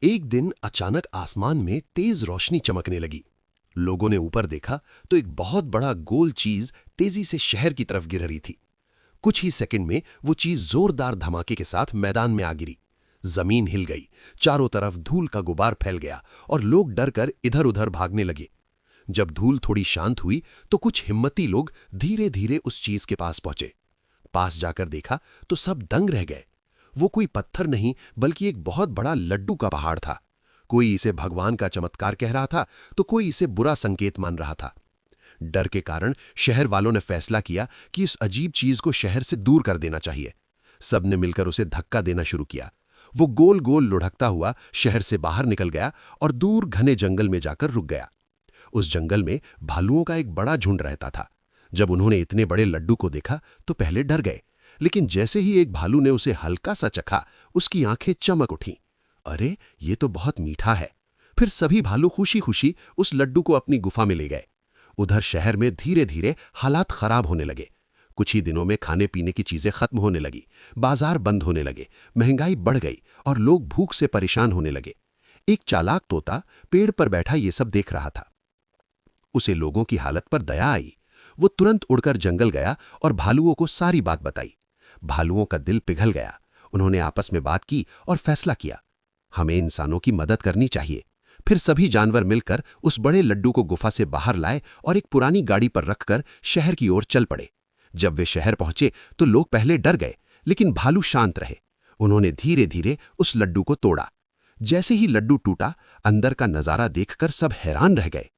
एक दिन अचानक आसमान में तेज रोशनी चमकने लगी। लोगों ने ऊपर देखा तो एक बहुत बड़ा गोल चीज तेजी से शहर की तरफ गिर रही थी। कुछ ही सेकंड में वो चीज जोरदार धमाके के साथ मैदान में आ गिरी। जमीन हिल गई, चारों तरफ धूल का गुबार फैल गया और लोग डर कर इधर उधर भागने लगे। जब धूल थोड़ी शांत हुई तो कुछ हिम्मती लोग धीरे धीरे उस चीज के पास पहुंचे। पास जाकर देखा तो सब दंग रह गए। वो कोई पत्थर नहीं बल्कि एक बहुत बड़ा लड्डू का पहाड़ था। कोई इसे भगवान का चमत्कार कह रहा था तो कोई इसे बुरा संकेत मान रहा था। डर के कारण शहर वालों ने फैसला किया कि इस अजीब चीज को शहर से दूर कर देना चाहिए। सबने मिलकर उसे धक्का देना शुरू किया। वो गोल गोल लुढ़कता हुआ शहर से बाहर निकल गया और दूर घने जंगल में जाकर रुक गया। उस जंगल में भालुओं का एक बड़ा झुंड रहता था। जब उन्होंने इतने बड़े लड्डू को देखा तो पहले डर गए, लेकिन जैसे ही एक भालू ने उसे हल्का सा चखा, उसकी आंखें चमक उठीं। अरे, ये तो बहुत मीठा है। फिर सभी भालू खुशी खुशी उस लड्डू को अपनी गुफा में ले गए। उधर शहर में धीरे धीरे हालात खराब होने लगे। कुछ ही दिनों में खाने पीने की चीजें खत्म होने लगी, बाजार बंद होने लगे, महंगाई बढ़ गई और लोग भूख से परेशान होने लगे। एक चालाक तोता पेड़ पर बैठा ये सब देख रहा था। उसे लोगों की हालत पर दया आई। वो तुरंत उड़कर जंगल गया और भालुओं को सारी बात बताई। भालुओं का दिल पिघल गया। उन्होंने आपस में बात की और फैसला किया, हमें इंसानों की मदद करनी चाहिए। फिर सभी जानवर मिलकर उस बड़े लड्डू को गुफा से बाहर लाए और एक पुरानी गाड़ी पर रखकर शहर की ओर चल पड़े। जब वे शहर पहुंचे तो लोग पहले डर गए, लेकिन भालू शांत रहे। उन्होंने धीरे धीरे उस लड्डू को तोड़ा। जैसे ही लड्डू टूटा, अंदर का नजारा देखकर सब हैरान रह गए।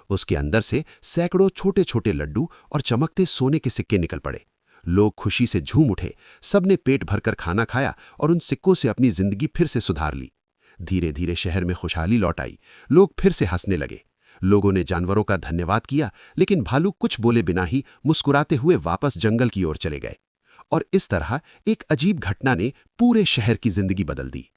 उसके अंदर से सैकड़ों छोटे छोटे लड्डू और चमकते सोने के सिक्के निकल पड़े। लोग खुशी से झूम उठे। सबने पेट भरकर खाना खाया और उन सिक्कों से अपनी जिंदगी फिर से सुधार ली। धीरे धीरे शहर में खुशहाली लौट आई। लोग फिर से हंसने लगे। लोगों ने जानवरों का धन्यवाद किया, लेकिन भालू कुछ बोले बिना ही मुस्कुराते हुए वापस जंगल की ओर चले गए। और इस तरह एक अजीब घटना ने पूरे शहर की जिंदगी बदल दी।